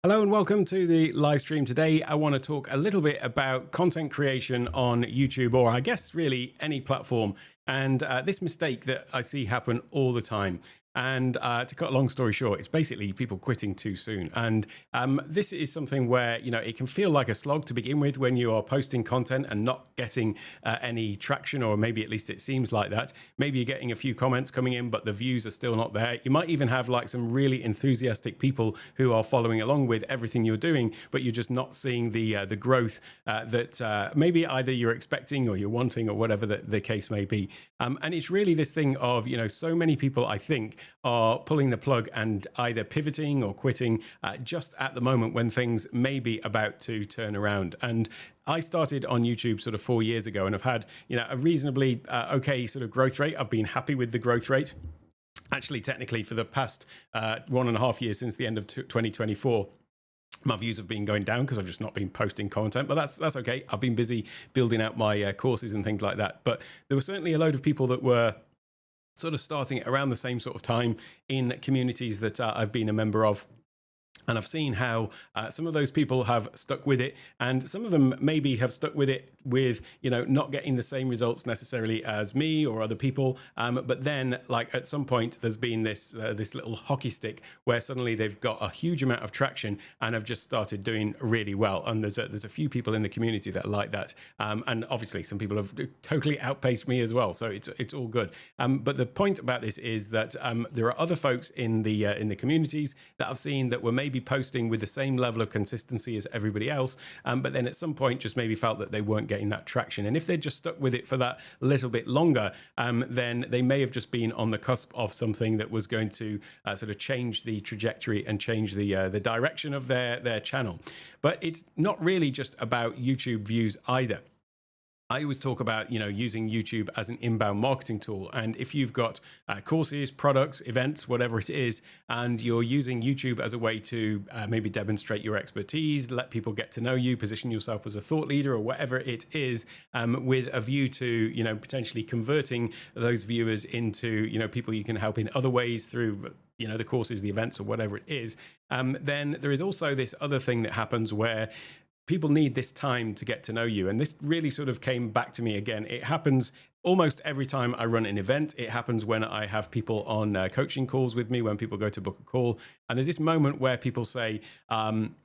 Hello and welcome to the live stream. Today I want to talk a little bit about content creation on YouTube, or I guess really any platform, and this mistake that I see happen all the time. And to cut a long story short, it's basically people quitting too soon. And this is something where, it can feel like a slog to begin with when you are posting content and not getting any traction, or maybe at least it seems like that. Maybe you're getting a few comments coming in, but the views are still not there. You might even have like some really enthusiastic people who are following along with everything you're doing, but you're just not seeing the growth that maybe either you're expecting or you're wanting, or whatever the case may be. And it's really this thing of, so many people, I think, are pulling the plug and either pivoting or quitting just at the moment when things may be about to turn around. And I started on YouTube sort of 4 years ago, and I've had, a reasonably okay sort of growth rate. I've been happy with the growth rate. Actually, technically, for the past 1.5 years since the end of 2024, my views have been going down because I've just not been posting content, but that's okay. I've been busy building out my courses and things like that. But there were certainly a load of people that were sort of starting around the same sort of time in communities that I've been a member of. And I've seen how some of those people have stuck with it, and some of them maybe have stuck with it with, not getting the same results necessarily as me or other people. But then, like at some point, there's been this little hockey stick where suddenly they've got a huge amount of traction and have just started doing really well. And there's a few people in the community that are like that. And obviously, some people have totally outpaced me as well. So it's all good. But the point about this is that there are other folks in the communities that I've seen that were maybe posting with the same level of consistency as everybody else, but then at some point just maybe felt that they weren't getting that traction. And if they'd just stuck with it for that little bit longer, then they may have just been on the cusp of something that was going to sort of change the trajectory and change the direction of their channel. But it's not really just about YouTube views either. I always talk about, using YouTube as an inbound marketing tool. And if you've got courses, products, events, whatever it is, and you're using YouTube as a way to maybe demonstrate your expertise, let people get to know you, position yourself as a thought leader, or whatever it is, with a view to, potentially converting those viewers into, people you can help in other ways through the courses, the events, or whatever it is, then there is also this other thing that happens where people need this time to get to know you. And this really sort of came back to me again. It happens almost every time I run an event. It happens when I have people on coaching calls with me, when people go to book a call. And there's this moment where people say,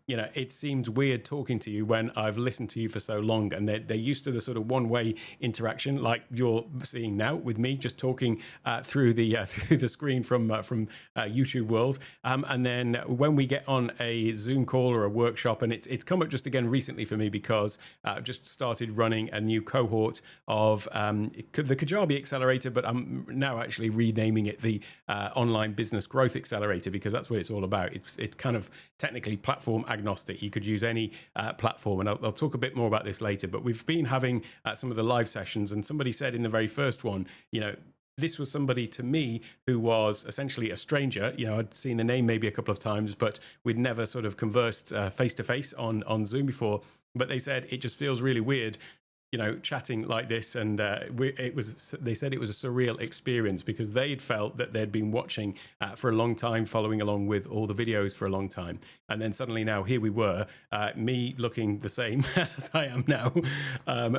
it seems weird talking to you when I've listened to you for so long. And they're used to the sort of one-way interaction like you're seeing now with me, just talking through the screen from YouTube world. And then when we get on a Zoom call or a workshop, and it's come up just again recently for me because I've just started running a new cohort of the Kajabi Accelerator, but I'm now actually renaming it the Online Business Growth Accelerator, because that's what it's all about. It's kind of technically platform agnostic. You could use any platform, and I'll talk a bit more about this later. But we've been having some of the live sessions, and somebody said in the very first one, this was somebody to me who was essentially a stranger. I'd seen the name maybe a couple of times, but we'd never sort of conversed face to face on Zoom before. But they said it just feels really weird, chatting like this. And they said it was a surreal experience because they'd felt that they'd been watching for a long time, following along with all the videos for a long time. And then suddenly now here we were, me looking the same as I am now,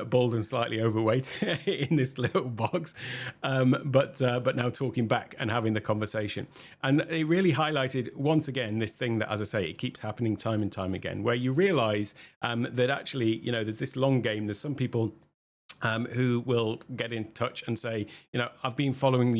bald and slightly overweight in this little box, but now talking back and having the conversation. And it really highlighted once again this thing that, as I say, it keeps happening time and time again, where you realize that actually, there's this long game. There's some people who will get in touch and say, I've been following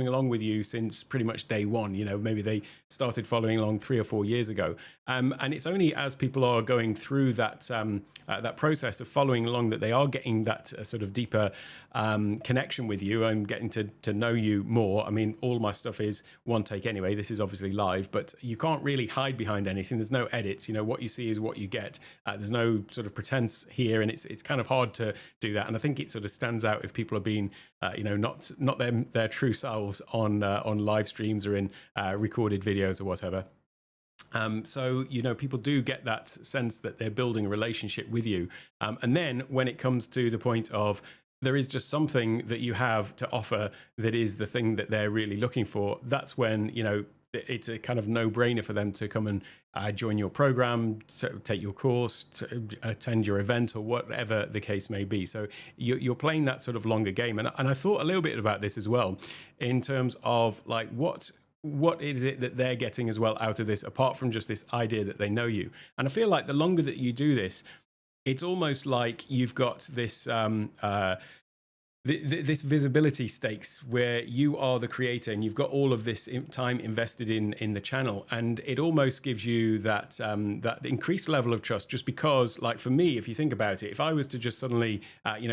along with you since pretty much day one. Maybe they started following along 3 or 4 years ago. And it's only as people are going through that process of following along that they are getting that sort of deeper connection with you and getting to know you more. I mean, all my stuff is one take anyway. This is obviously live, but you can't really hide behind anything. There's no edits. What you see is what you get. There's no sort of pretense here, and it's kind of hard to do that. And I think it sort of stands out if people are being, not their true selves on live streams or in recorded videos or whatever. So, people do get that sense that they're building a relationship with you. And then when it comes to the point of there is just something that you have to offer that is the thing that they're really looking for, that's when, it's a kind of no-brainer for them to come and join your program, take your course, attend your event, or whatever the case may be. So you're playing that sort of longer game. And I thought a little bit about this as well, in terms of like what is it that they're getting as well out of this, apart from just this idea that they know you. And I feel like the longer that you do this, it's almost like you've got this this visibility stakes where you are the creator and you've got all of this time invested in the channel, and it almost gives you that that increased level of trust. Just because, like for me, if you think about it, if I was to just suddenly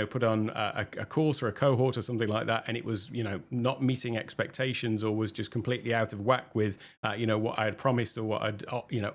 put on a course or a cohort or something like that, and it was not meeting expectations or was just completely out of whack with what I had promised or what I'd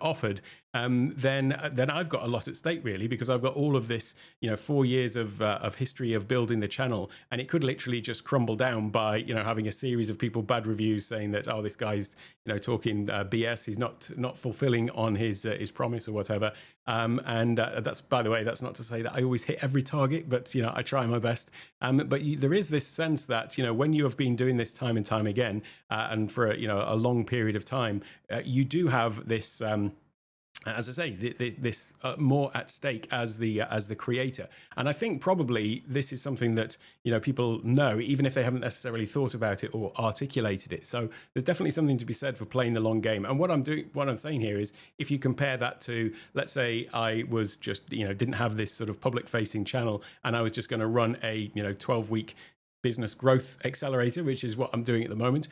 offered, then I've got a lot at stake, really, because I've got all of this 4 years of history of building the channel. And it could literally just crumble down by having a series of people bad reviews saying that, oh, this guy's talking BS, he's not fulfilling on his promise or whatever. And that's, by the way, that's not to say that I always hit every target, but I try my best. But there is this sense that when you have been doing this time and time again, and for a long period of time, you do have this. As I say, this more at stake as the creator. And I think probably this is something that people know, even if they haven't necessarily thought about it or articulated it. So there's definitely something to be said for playing the long game. And what I'm saying here is, if you compare that to, let's say I was just didn't have this sort of public facing channel, and I was just going to run a 12-week business growth accelerator, which is what I'm doing at the moment.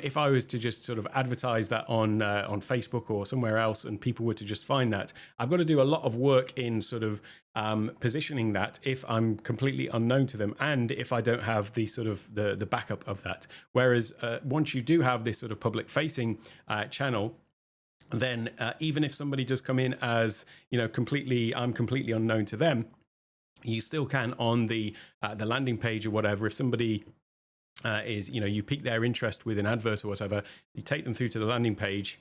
If I was to just sort of advertise that on Facebook or somewhere else, and people were to just find that, I've got to do a lot of work in sort of positioning that if I'm completely unknown to them, and if I don't have the sort of the backup of that. Whereas once you do have this sort of public facing channel, then even if somebody does come in as I'm completely unknown to them, you still can, on the landing page or whatever, if somebody is, you pique their interest with an advert or whatever, you take them through to the landing page,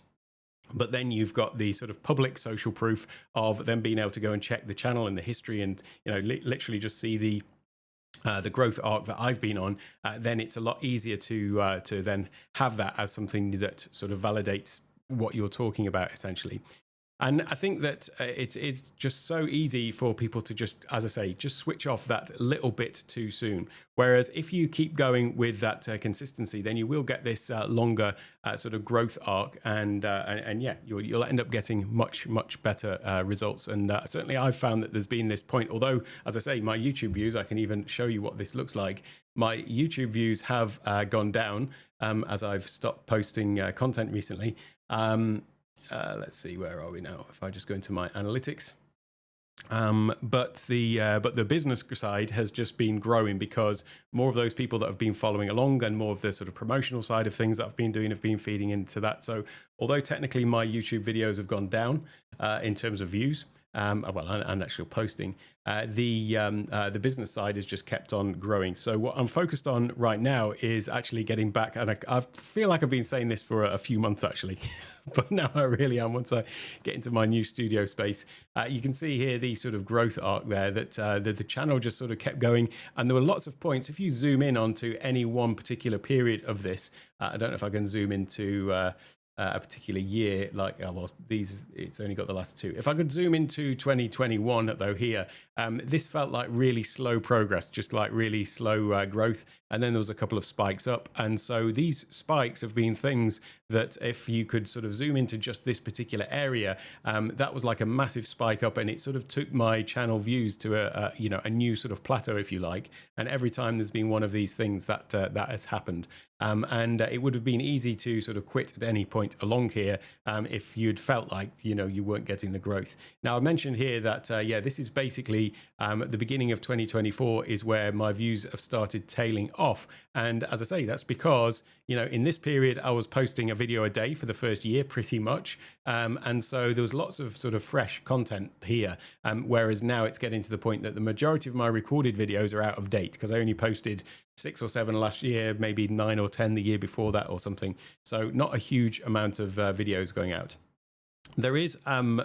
but then you've got the sort of public social proof of them being able to go and check the channel and the history, and literally just see the growth arc that I've been on. Then it's a lot easier to then have that as something that sort of validates what you're talking about, essentially. And I think that it's just so easy for people to just, as I say, just switch off that little bit too soon. Whereas if you keep going with that consistency, then you will get this longer sort of growth arc, and yeah, you'll end up getting much better results. And certainly I've found that there's been this point, although, as I say, my YouTube views, I can even show you what this looks like. My YouTube views have gone down as I've stopped posting content recently. Let's see, where are we now? If I just go into my analytics, but the business side has just been growing, because more of those people that have been following along, and more of the sort of promotional side of things that I've been doing, have been feeding into that. So although technically my YouTube videos have gone down in terms of views, and actual posting, the business side has just kept on growing. So what I'm focused on right now is actually getting back, and I feel like I've been saying this for a few months actually, but now I really am. Once I get into my new studio space, you can see here the sort of growth arc there, that the channel just sort of kept going, and there were lots of points. If you zoom in onto any one particular period of this, I don't know if I can zoom into a particular year, like, it's only got the last two. If I could zoom into 2021, though, here, this felt like really slow progress, just like really slow growth. And then there was a couple of spikes up. And so these spikes have been things that, if you could sort of zoom into just this particular area, that was like a massive spike up, and it sort of took my channel views to a new sort of plateau, if you like. And every time there's been one of these things that has happened. And it would have been easy to sort of quit at any point along here if you'd felt like you weren't getting the growth. Now, I mentioned here that this is basically at the beginning of 2024 is where my views have started tailing off. And as I say, that's because in this period I was posting a video a day for the first year, pretty much, and so there was lots of sort of fresh content here, whereas now it's getting to the point that the majority of my recorded videos are out of date, because I only posted 6 or 7 last year, maybe 9 or 10 the year before that or something. So not a huge amount of videos going out. There is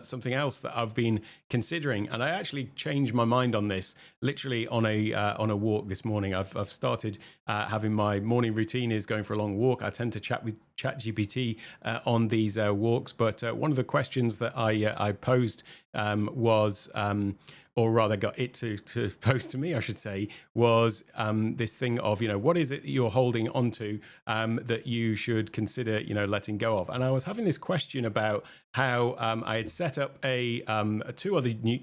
something else that I've been considering, and I actually changed my mind on this literally on a walk this morning. I've started having my morning routine is going for a long walk. I tend to chat with ChatGPT on these walks, but one of the questions that I posed was. Or rather got it to post to me, I should say, was this thing of, what is it that you're holding onto that you should consider, letting go of? And I was having this question about how I had set up two other new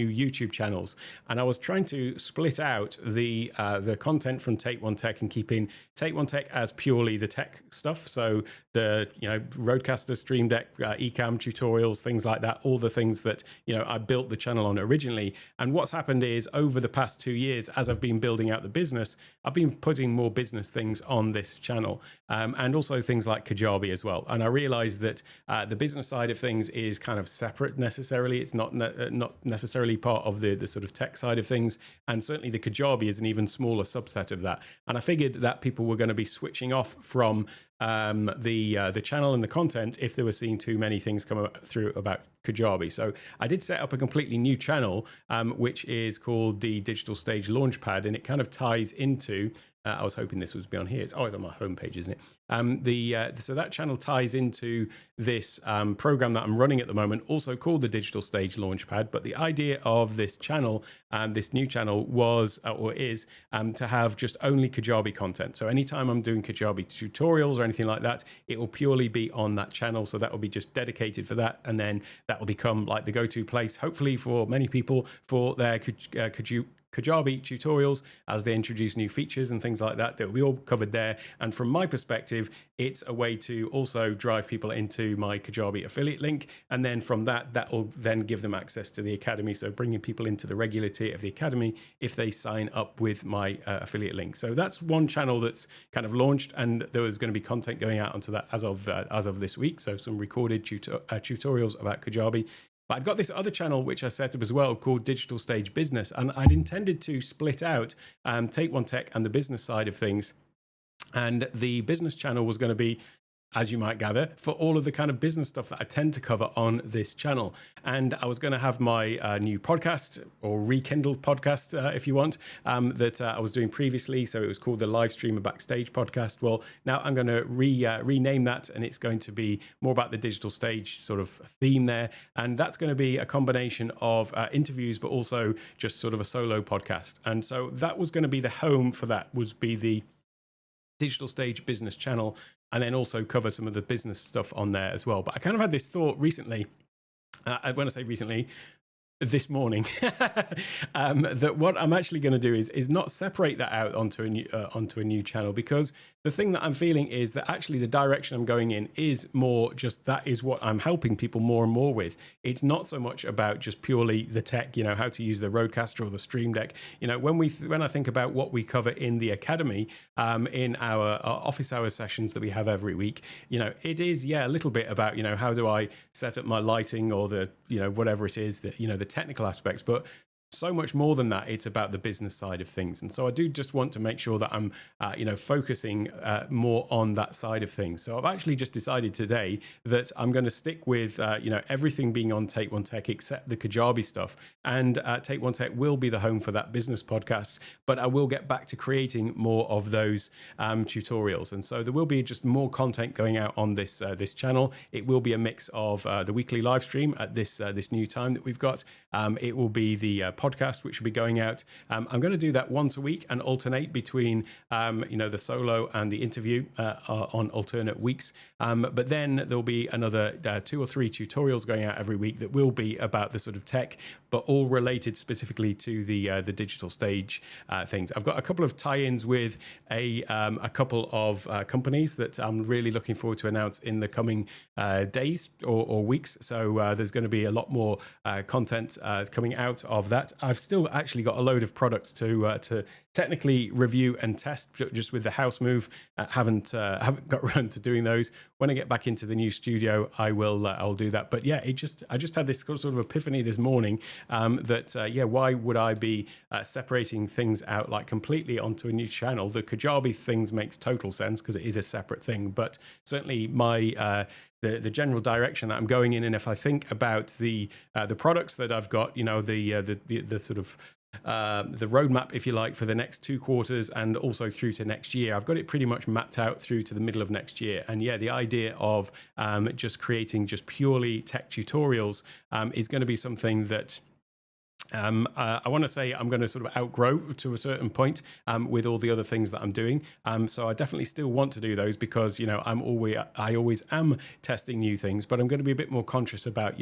YouTube channels, and I was trying to split out the content from Take One Tech and keeping Take One Tech as purely the tech stuff. So the Rodecaster, Stream Deck, Ecamm tutorials, things like that, all the things that I built the channel on originally. And what's happened is over the past 2 years, as I've been building out the business, I've been putting more business things on this channel, and also things like Kajabi as well. And I realized that the business side of things is kind of separate necessarily. It's not necessarily part of the sort of tech side of things. And certainly the Kajabi is an even smaller subset of that. And I figured that people were going to be switching off from the channel and the content if they were seeing too many things come through about Kajabi. So I did set up a completely new channel, which is called the Digital Stage Launchpad, and it kind of ties into. I was hoping this would be on here. It's always on my homepage, isn't it? So that channel ties into this program that I'm running at the moment, also called the Digital Stage Launchpad. But the idea of this channel, this new channel, was or is to have just only Kajabi content. So anytime I'm doing Kajabi tutorials or anything like that, it will purely be on that channel. So that will be just dedicated for that, and then that will become like the go-to place, hopefully for many people, for their Kajabi tutorials as they introduce new features and things like that. That will be all covered there. And from my perspective, it's a way to also drive people into my Kajabi affiliate link. And then from that will then give them access to the Academy. So bringing people into the regular tier of the Academy if they sign up with my affiliate link. So that's one channel that's kind of launched, and there was going to be content going out onto that as of this week. So some recorded tutorials about Kajabi. But I've got this other channel which I set up as well called Digital Stage Business, and I'd intended to split out Take One Tech and the business side of things. And the business channel was going to be, as you might gather, for all of the kind of business stuff that I tend to cover on this channel. And I was going to have my new podcast, or rekindled podcast, if you want, that I was doing previously. So it was called the Livestream Backstage podcast. Well, now I'm going to rename that, and it's going to be more about the digital stage sort of theme there. And that's going to be a combination of interviews, but also just sort of a solo podcast. And so that was going to be the home for that, would be the Digital Stage Business channel, and then also cover some of the business stuff on there as well. But I kind of had this thought recently, when I say recently, this morning, that what I'm actually going to do is not separate that out onto a new channel, because the thing that I'm feeling is that actually the direction I'm going in is more just that is what I'm helping people more and more with. It's not so much about just purely the tech, how to use the Rodecaster or the Stream Deck. When I think about what we cover in the Academy, in our office hours sessions that we have every week, it is a little bit about how do I set up my lighting or the whatever it is that the technical aspects, but so much more than that, it's about the business side of things. And so I do just want to make sure that I'm, focusing more on that side of things. So I've actually just decided today that I'm going to stick with, everything being on Take One Tech except the Kajabi stuff. And Take One Tech will be the home for that business podcast, but I will get back to creating more of those tutorials. And so there will be just more content going out on this channel. It will be a mix of the weekly live stream at this new time that we've got. It will be the podcast, which will be going out. I'm going to do that once a week and alternate between, the solo and the interview on alternate weeks. But then there'll be another 2 or 3 tutorials going out every week that will be about the sort of tech, but all related specifically to the digital stage things. I've got a couple of tie-ins with a couple of companies that I'm really looking forward to announce in the coming days or weeks. So there's going to be a lot more content coming out of that. I've still actually got a load of products to technically review and test just with the house move. Haven't got around to doing those. when I get back into the new studio, I'll do that. But yeah, I just had this sort of epiphany this morning that why would I be separating things out like completely onto a new channel? The Kajabi things makes total sense because it is a separate thing, but certainly my the general direction that I'm going in, and if I think about the products that I've got, the sort of the roadmap, if you like, for the next 2 quarters and also through to next year, I've got it pretty much mapped out through to the middle of next year. And yeah, the idea of just creating just purely tech tutorials is going to be something that I want to say I'm going to sort of outgrow to a certain point with all the other things that I'm doing. So I definitely still want to do those because, I always am testing new things, but I'm going to be a bit more conscious about,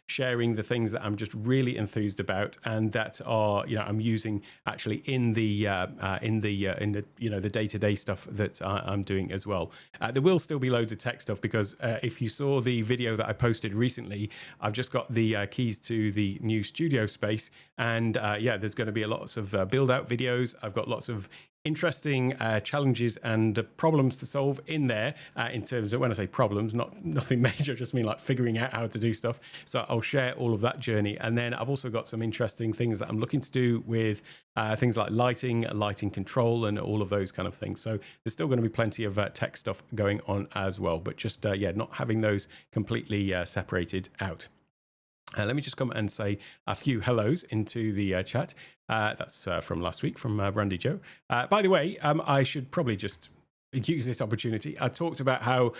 sharing the things that I'm just really enthused about and that are, I'm using actually in the the day-to-day stuff that I'm doing as well. There will still be loads of tech stuff because if you saw the video that I posted recently, I've just got the keys to the new studio space. And there's going to be lots of build out videos. I've got lots of interesting challenges and problems to solve in there in terms of, when I say problems, nothing major, just mean like figuring out how to do stuff. So I'll share all of that journey. And then I've also got some interesting things that I'm looking to do with things like lighting control and all of those kind of things. So there's still going to be plenty of tech stuff going on as well, but just not having those completely separated out. Let me just come and say a few hellos into the chat. That's from last week from Brandy Joe. By the way, I should probably just use this opportunity. I talked about how,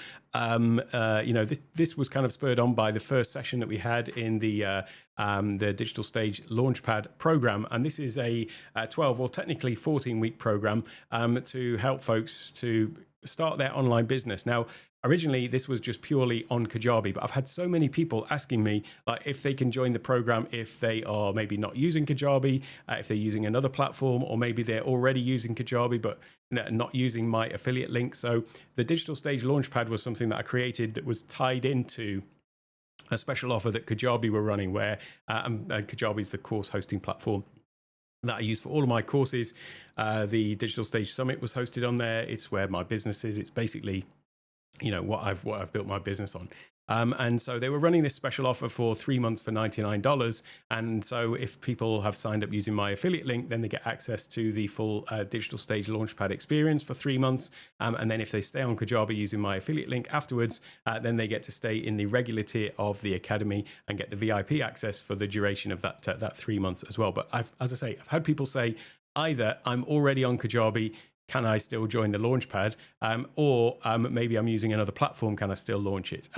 this was kind of spurred on by the first session that we had in the Digital Stage Launchpad program. And this is a 12 or technically 14-week program to help folks to start their online business. Now, originally, this was just purely on Kajabi, but I've had so many people asking me like if they can join the program if they are maybe not using Kajabi, if they're using another platform, or maybe they're already using Kajabi but not using my affiliate link. So the Digital Stage Launchpad was something that I created that was tied into a special offer that Kajabi were running, where Kajabi is the course hosting platform that I use for all of my courses. The Digital Stage Summit was hosted on there. It's where my business is. It's basically what I've built my business on. And so they were running this special offer for 3 months for $99. And so if people have signed up using my affiliate link, then they get access to the full Digital Stage Launchpad experience for 3 months. And then if they stay on Kajabi using my affiliate link afterwards, then they get to stay in the regular tier of the Academy and get the VIP access for the duration of that 3 months as well. But as I say, I've had people say, either I'm already on Kajabi, can I still join the Launchpad? Or maybe I'm using another platform, can I still launch it?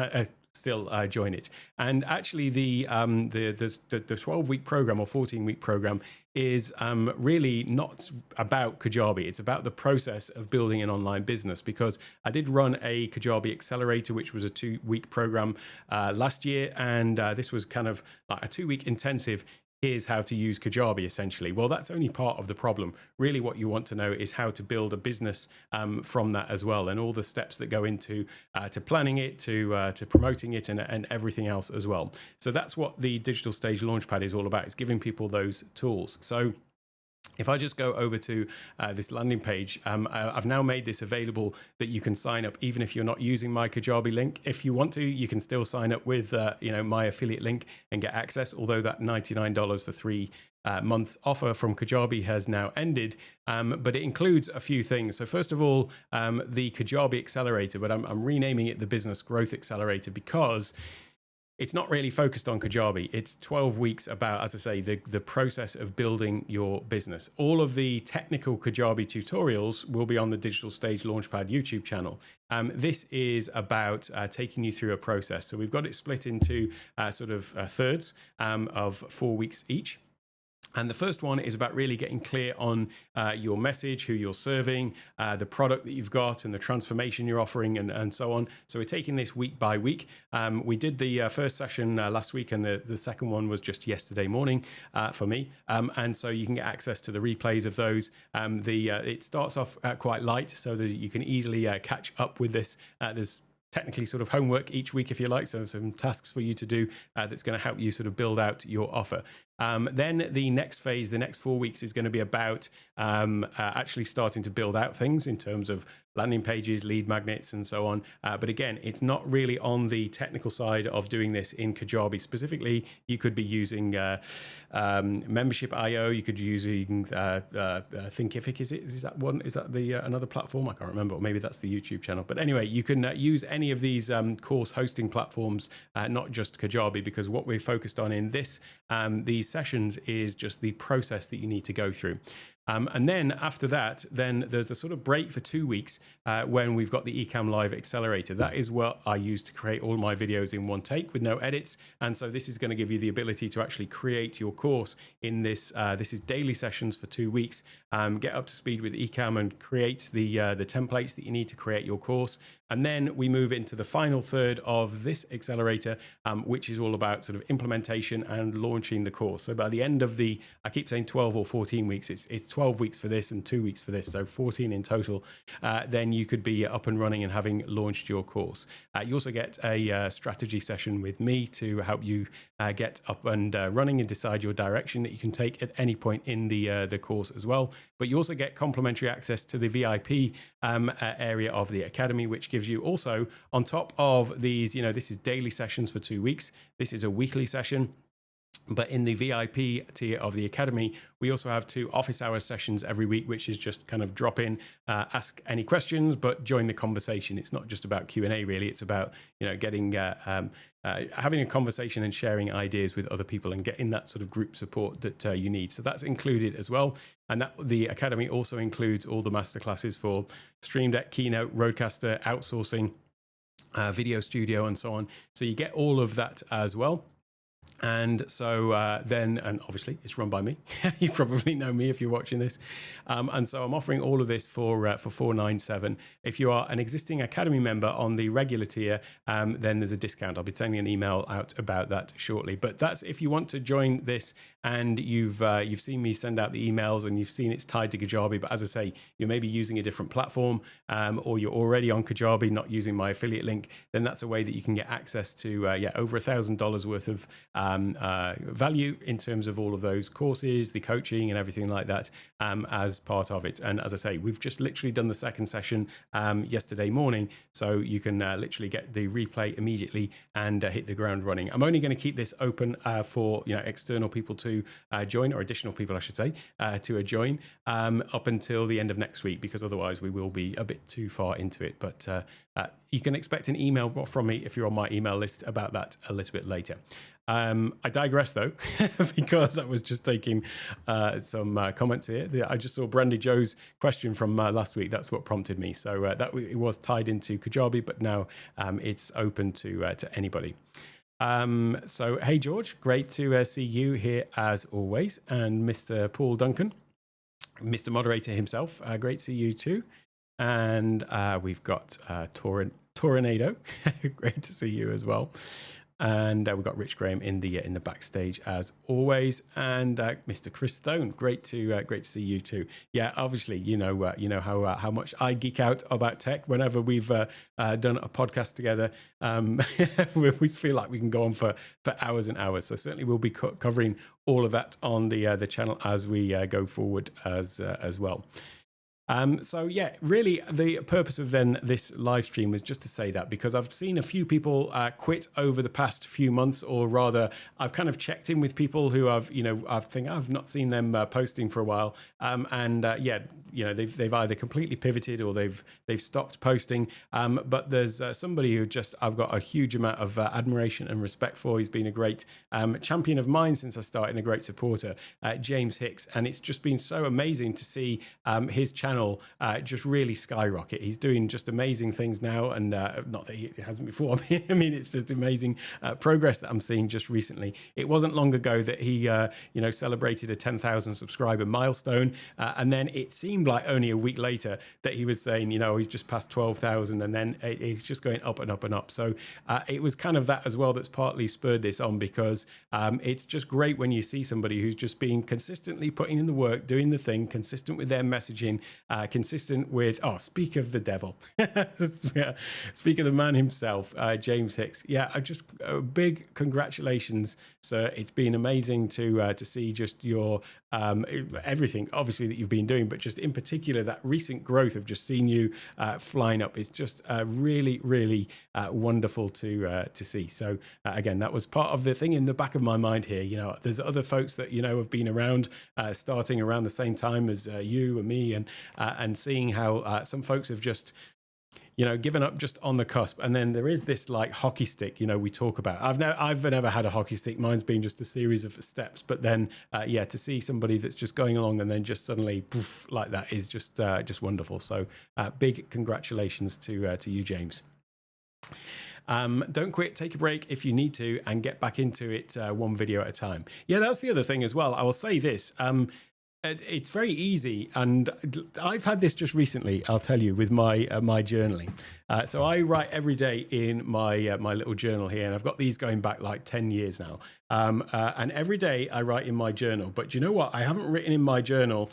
Join it? And actually, the 12-week program or 14-week program is really not about Kajabi. It's about the process of building an online business, because I did run a Kajabi accelerator, which was a 2-week program last year, and this was kind of like a 2-week intensive. Here's how to use Kajabi, essentially. Well, that's only part of the problem. Really, what you want to know is how to build a business from that as well, and all the steps that go into to planning it, to promoting it, and everything else as well. So that's what the Digital Stage Launchpad is all about. It's giving people those tools. So if I just go over to this landing page, I've now made this available that you can sign up even if you're not using my Kajabi link. If you want to, you can still sign up with my affiliate link and get access, although that $99 for 3 months offer from Kajabi has now ended. But it includes a few things. So first of all, the Kajabi Accelerator, but I'm renaming it the Business Growth Accelerator because it's not really focused on Kajabi. It's 12 weeks about, as I say, the process of building your business. All of the technical Kajabi tutorials will be on the Digital Stage Launchpad YouTube channel. This is about taking you through a process. So we've got it split into thirds of 4 weeks each. And the first one is about really getting clear on your message, who you're serving, the product that you've got, and the transformation you're offering, and so on. So we're taking this week by week. We did the first session last week, and the second one was just yesterday morning for me. And so you can get access to the replays of those. It starts off quite light, so that you can easily catch up with this. There's technically sort of homework each week, if you like, so some tasks for you to do that's going to help you sort of build out your offer. Then the next phase, the next 4 weeks, is going to be about actually starting to build out things in terms of landing pages, lead magnets, and so on. But again, it's not really on the technical side of doing this in Kajabi. Specifically, you could be using Membership.io. You could be using Thinkific. Is that one? Is that the another platform? I can't remember. Or maybe that's the YouTube channel. But anyway, you can use any of these course hosting platforms, not just Kajabi, because what we're focused on in these sessions is just the process that you need to go through. And then after that, then there's a sort of break for 2 weeks when we've got the Ecamm Live Accelerator. That is what I use to create all my videos in one take with no edits. And so this is going to give you the ability to actually create your course in this. This is daily sessions for 2 weeks. Get up to speed with Ecamm and create the templates that you need to create your course. And then we move into the final third of this accelerator, which is all about sort of implementation and launching the course. So by the end of I keep saying 12 or 14 weeks, it's 12 weeks for this and 2 weeks for this, so 14 in total. Then you could be up and running and having launched your course. You also get a strategy session with me to help you get up and running and decide your direction that you can take at any point in the course as well. But you also get complimentary access to the VIP area of the Academy, which gives you also, on top of these, this is daily sessions for 2 weeks. This is a weekly session. But in the VIP tier of the Academy, we also have 2 office hours sessions every week, which is just kind of drop in, ask any questions, but join the conversation. It's not just about Q&A, really. It's about, getting, having a conversation and sharing ideas with other people and getting that sort of group support that you need. So that's included as well. And the Academy also includes all the masterclasses for Stream Deck, Keynote, Rodecaster, outsourcing, Video Studio, and so on. So you get all of that as well. And so and obviously it's run by me. You probably know me if you're watching this. And so I'm offering all of this for $497. If you are an existing Academy member on the regular tier, then there's a discount. I'll be sending an email out about that shortly. But that's if you want to join this and you've seen me send out the emails and you've seen it's tied to Kajabi. But as I say, you may be using a different platform or you're already on Kajabi, not using my affiliate link. Then that's a way that you can get access to over $1,000 worth of value in terms of all of those courses, the coaching and everything like that as part of it. And as I say, we've just literally done the second session yesterday morning, so you can literally get the replay immediately and hit the ground running. I'm only going to keep this open for external people to join, or additional people I should say, to join up until the end of next week, because otherwise we will be a bit too far into it. But you can expect an email from me if you're on my email list about that a little bit later. I digress though, because I was just taking some comments here. I just saw Brandy Joe's question from last week. That's what prompted me. So it was tied into Kajabi, but now it's open to anybody. So hey George, great to see you here as always, and Mr. Paul Duncan, Mr. Moderator himself, great to see you too. And we've got Tornado, great to see you as well. And we've got Rich Graham in the backstage as always, and Mr. Chris Stone. Great to see you too. Yeah, obviously you know how much I geek out about tech. Whenever we've done a podcast together, we feel like we can go on for hours and hours. So certainly we'll be covering all of that on the channel as we go forward as well. So yeah, really the purpose of then this live stream was just to say that, because I've seen a few people quit over the past few months, or rather I've kind of checked in with people who I've not seen them posting for a while, they've either completely pivoted or they've stopped posting, but there's somebody who I've got a huge amount of admiration and respect for. He's been a great champion of mine since I started, and a great supporter, James Hicks, and it's just been so amazing to see his channel just really skyrocket. He's doing just amazing things now, and not that he hasn't before. I mean, it's just amazing progress that I'm seeing just recently. It wasn't long ago that he celebrated a 10,000 subscriber milestone, and then it seemed like only a week later that he was saying, he's just passed 12,000, and then it's just going up and up and up. So it was kind of that as well that's partly spurred this on, because it's just great when you see somebody who's just been consistently putting in the work, doing the thing, consistent with their messaging, consistent with, speak of the devil, speak of the man himself, James Hicks. Yeah, just big congratulations, sir. It's been amazing to see just your everything, obviously, that you've been doing, but just in particular that recent growth of just seeing you flying up. It's just really, really wonderful to see. So again, that was part of the thing in the back of my mind here. You know, there's other folks that, you know, have been around starting around the same time as you and me, and seeing how some folks have just, you know, given up just on the cusp. And then there is this like hockey stick, you know, we talk about. I've never had a hockey stick. Mine's been just a series of steps. But then, yeah, to see somebody that's just going along and then just suddenly poof, like that is just wonderful. So big congratulations to you, James. Don't quit, take a break if you need to, and get back into it one video at a time. Yeah, that's the other thing as well. I will say this. It's very easy, and I've had this just recently, I'll tell you, with my my journaling. So I write every day in my my little journal here, and I've got these going back like 10 years now. And every day I write in my journal. But you know what? I haven't written in my journal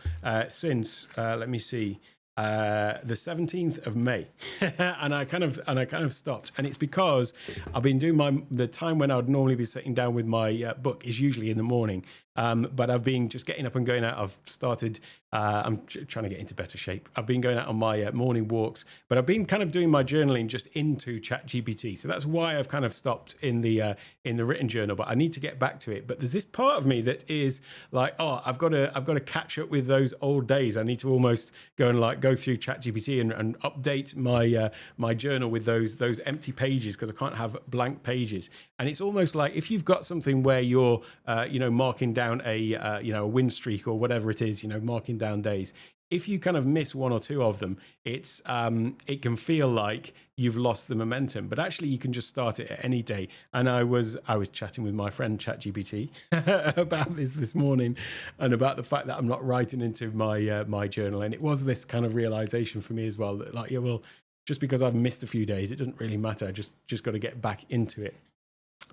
since, let me see, the 17th of May. and I kind of stopped, and it's because I've been doing the time when I would normally be sitting down with my book is usually in the morning. But I've been just getting up and going out. I've started, I'm trying to get into better shape. I've been going out on my morning walks, but I've been kind of doing my journaling just into ChatGPT. So that's why I've kind of stopped in the written journal, but I need to get back to it. But there's this part of me that is like, I've got to catch up with those old days. I need to almost go and like go through ChatGPT and update my my journal with those empty pages, because I can't have blank pages. And it's almost like if you've got something where you're you know, marking down a you know, a win streak or whatever it is, you know, marking down days. If you kind of miss one or two of them, it's it can feel like you've lost the momentum, but actually you can just start it at any day. And I was chatting with my friend ChatGPT about this morning, and about the fact that I'm not writing into my my journal, and it was this kind of realization for me as well, that like, yeah, well, just because I've missed a few days, it doesn't really matter. I just got to get back into it.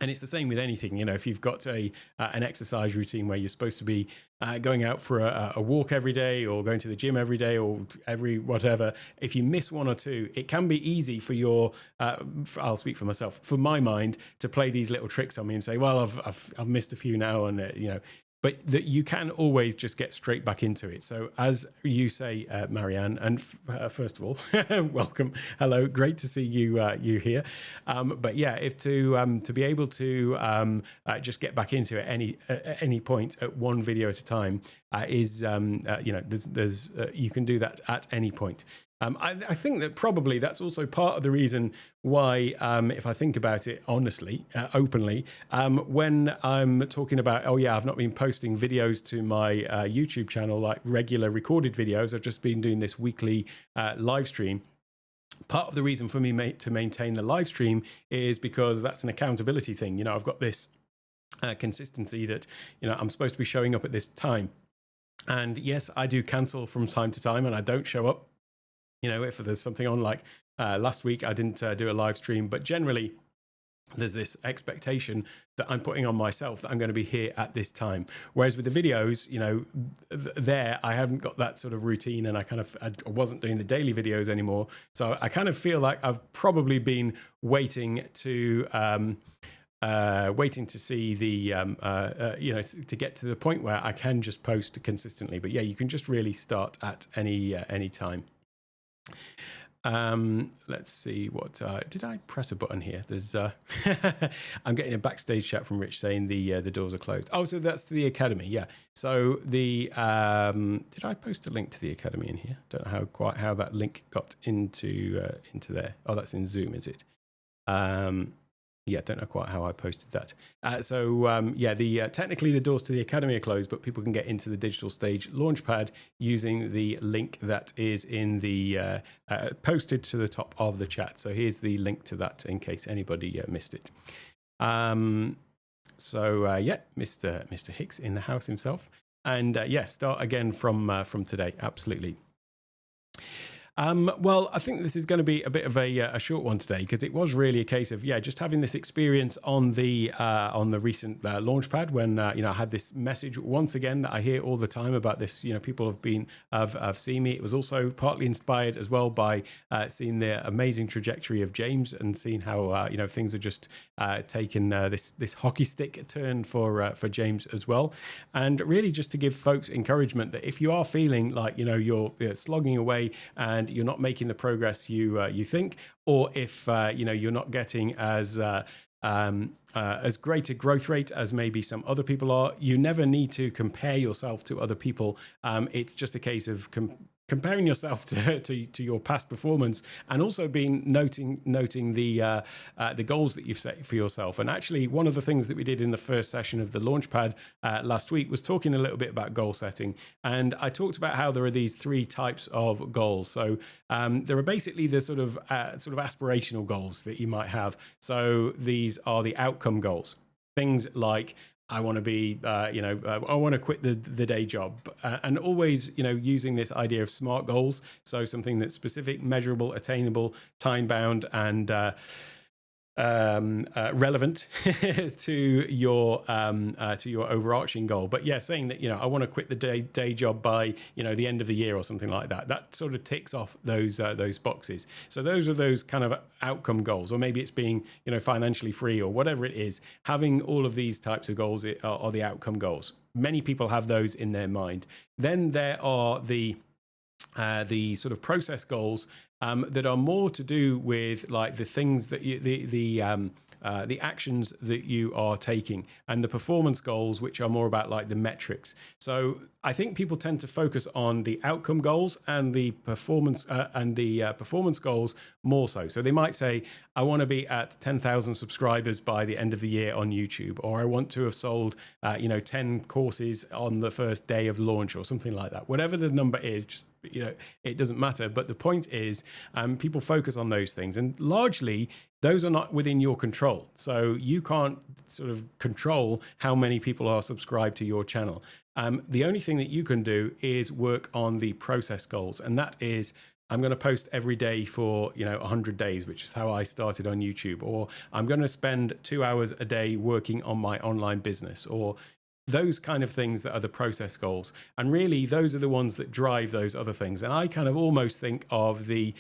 And it's the same with anything, you know, if you've got an exercise routine where you're supposed to be going out for a walk every day, or going to the gym every day, or every whatever, if you miss one or two, it can be easy for your, I'll speak for myself, for my mind, to play these little tricks on me and say, well, I've missed a few now, and you know, but that you can always just get straight back into it. So as you say, Marianne, and first of all, welcome, hello, great to see you you here. But yeah, if to be able to just get back into it at any point at one video at a time is you know, there's you can do that at any point. I think that probably that's also part of the reason why, if I think about it honestly, openly, when I'm talking about, oh yeah, I've not been posting videos to my YouTube channel, like regular recorded videos, I've just been doing this weekly live stream. Part of the reason for me to maintain the live stream is because that's an accountability thing. You know, I've got this consistency that, you know, I'm supposed to be showing up at this time. And yes, I do cancel from time to time, and I don't show up. You know, if there's something on, like last week, I didn't do a live stream, but generally there's this expectation that I'm putting on myself that I'm going to be here at this time. Whereas with the videos, you know, there I haven't got that sort of routine, and I wasn't doing the daily videos anymore. So I kind of feel like I've probably been waiting to see the you know, to get to the point where I can just post consistently. But yeah, you can just really start at any time. Let's see what did I press a button here? There's I'm getting a backstage chat from Rich saying the doors are closed. Oh, so that's the Academy. Yeah. So the did I post a link to the Academy in here? Don't know how that link got into there. Oh, that's in Zoom, is it? Yeah, don't know quite how I posted that. Yeah, technically the doors to the Academy are closed, but people can get into the Digital Stage Launchpad using the link that is in the posted to the top of the chat. So here's the link to that in case anybody missed it. Yeah, Mr. Hicks in the house himself, and yeah, start again from today. Absolutely. Well, I think this is going to be a bit of a short one today, because it was really a case of just having this experience on the recent Launchpad when I had this message once again that I hear all the time about this. People have seen me. It was also partly inspired as well by seeing the amazing trajectory of James and seeing how things are just taken this hockey stick turn for James as well, and really just to give folks encouragement that if you are feeling like you're slogging away and you're not making the progress you think, or if you're not getting as great a growth rate as maybe some other people are, you never need to compare yourself to other people. It's just a case of comparing yourself to your past performance, and also noting the goals that you've set for yourself. And actually, one of the things that we did in the first session of the Launchpad last week was talking a little bit about goal setting. And I talked about how there are these three types of goals. So there are basically the sort of aspirational goals that you might have. So these are the outcome goals. Things like, I want to be, I want to quit the day job, and always, using this idea of SMART goals. So something that's specific, measurable, attainable, time bound, and relevant to your overarching goal. But saying that I want to quit the day job by the end of the year or something like that. That sort of ticks off those boxes. So those are those kind of outcome goals, or maybe it's being financially free or whatever it is. Having all of these types of goals are the outcome goals. Many people have those in their mind. Then there are the sort of process goals that are more to do with like the things that the actions that you are taking, and the performance goals, which are more about like the metrics. So I think people tend to focus on the outcome goals and the performance goals more so. So they might say, I want to be at 10,000 subscribers by the end of the year on YouTube, or I want to have sold 10 courses on the first day of launch, or something like that. Whatever the number is, just it doesn't matter. But the point is, people focus on those things, and largely those are not within your control. So you can't sort of control how many people are subscribed to your channel. The only thing that you can do is work on the process goals, and that is, I'm going to post every day for 100 days, which is how I started on YouTube, or I'm going to spend 2 hours a day working on my online business, or those kind of things that are the process goals. And really, those are the ones that drive those other things. And I kind of almost think of the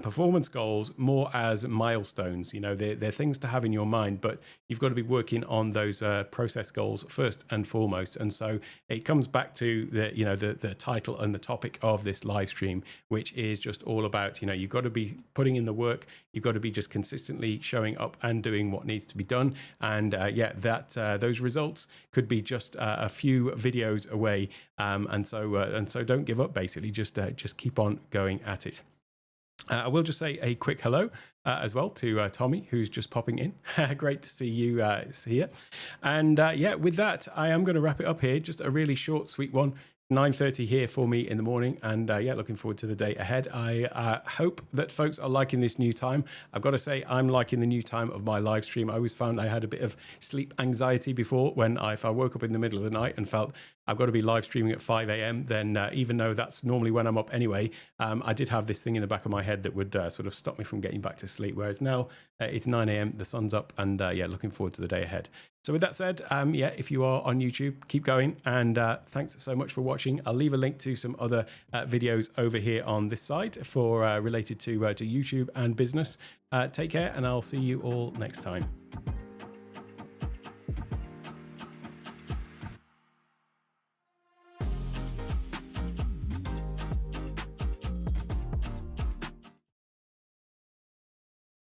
performance goals more as milestones. They're things to have in your mind, but you've got to be working on those process goals first and foremost. And so it comes back to the title and the topic of this live stream, which is just all about, you've got to be putting in the work. You've got to be just consistently showing up and doing what needs to be done. And those results could be just a few videos away. And so don't give up, basically. Just keep on going at it. I will just say a quick hello as well to Tommy, who's just popping in. Great to see you here. And with that, I am going to wrap it up here. Just a really short, sweet one. 9:30 here for me in the morning, and looking forward to the day ahead. I hope that folks are liking this new time. I've got to say, I'm liking the new time of my live stream. I always found I had a bit of sleep anxiety before, when if I woke up in the middle of the night and felt I've got to be live streaming at 5 a.m. then even though that's normally when I'm up anyway, I did have this thing in the back of my head that would sort of stop me from getting back to sleep. Whereas now it's 9 a.m, the sun's up, and looking forward to the day ahead. So with that said, if you are on YouTube, keep going, and thanks so much for watching. I'll leave a link to some other videos over here on this side for related to YouTube and business. Take care, and I'll see you all next time.